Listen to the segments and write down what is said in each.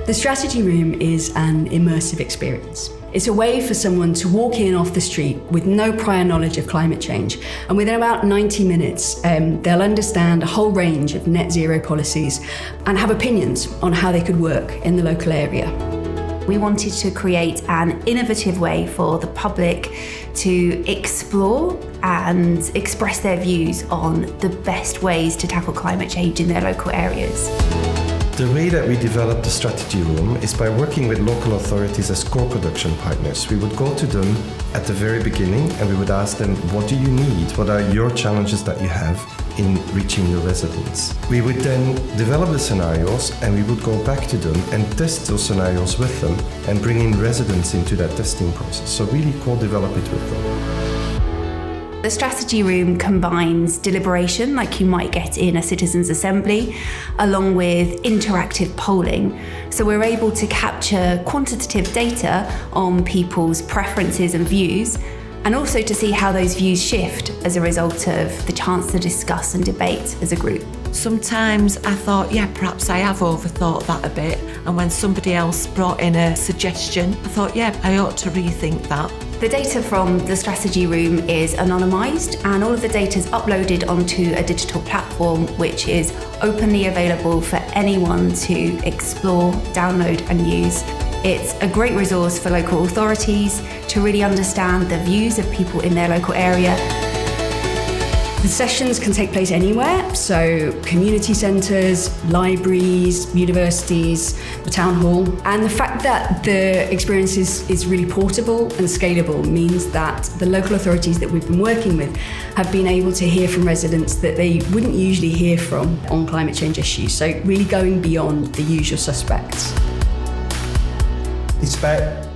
The strategy room is an immersive experience. It's a way for someone to walk in off the street with no prior knowledge of climate change, and within about 90 minutes, they'll understand a whole range of net zero policies and have opinions on how they could work in the local area. We wanted to create an innovative way for the public to explore and express their views on the best ways to tackle climate change in their local areas. The way that we developed the strategy room is by working with local authorities as co-production partners. We would go to them at the very beginning and we would ask them, what do you need? What are your challenges that you have in reaching your residents? We would then develop the scenarios and we would go back to them and test those scenarios with them and bring in residents into that testing process. So really co-develop it with them. The strategy room combines deliberation, like you might get in a citizens' assembly, along with interactive polling. So we're able to capture quantitative data on people's preferences and views, and also to see how those views shift as a result of the chance to discuss and debate as a group. Sometimes I thought, perhaps I have overthought that a bit. And when somebody else brought in a suggestion, I thought, I ought to rethink that. The data from the strategy room is anonymised, and all of the data is uploaded onto a digital platform which is openly available for anyone to explore, download and use. It's a great resource for local authorities to really understand the views of people in their local area. The sessions can take place anywhere, so community centres, libraries, universities, the town hall. And the fact that the experience is really portable and scalable means that the local authorities that we've been working with have been able to hear from residents that they wouldn't usually hear from on climate change issues. So really going beyond the usual suspects. It's about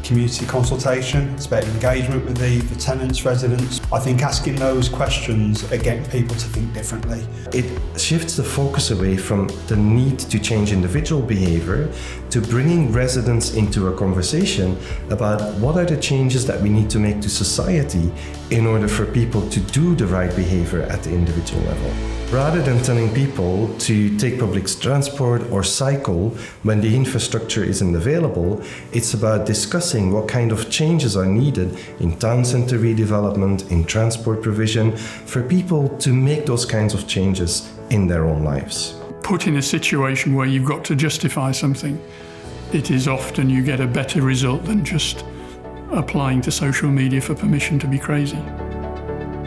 community consultation, it's about engagement with the tenants, residents. I think asking those questions are getting people to think differently. It shifts the focus away from the need to change individual behaviour to bringing residents into a conversation about what are the changes that we need to make to society in order for people to do the right behaviour at the individual level. Rather than telling people to take public transport or cycle when the infrastructure isn't available, it's about discussing what kind of changes are needed in town centre redevelopment, in transport provision, for people to make those kinds of changes in their own lives. Put in a situation where you've got to justify something, it is often you get a better result than just applying to social media for permission to be crazy.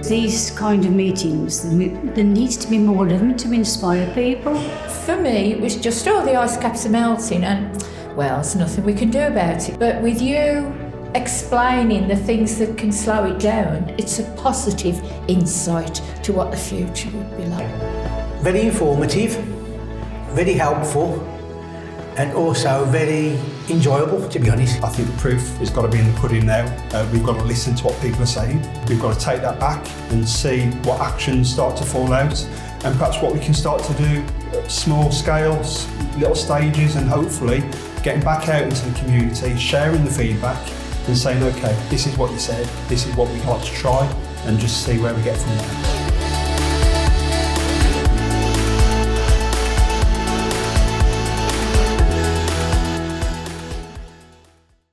These kind of meetings, there needs to be more of them to inspire people. For me, it was just, the ice caps are melting and, there's nothing we can do about it. But with you explaining the things that can slow it down, it's a positive insight to what the future would be like. Very informative, very helpful, and also very enjoyable, to be honest. I think the proof has got to be in the pudding now. We've got to listen to what people are saying. We've got to take that back and see what actions start to fall out, and perhaps what we can start to do at small scales, little stages, and hopefully getting back out into the community, sharing the feedback and saying, okay, this is what you said, this is what we'd like to try, and just see where we get from there.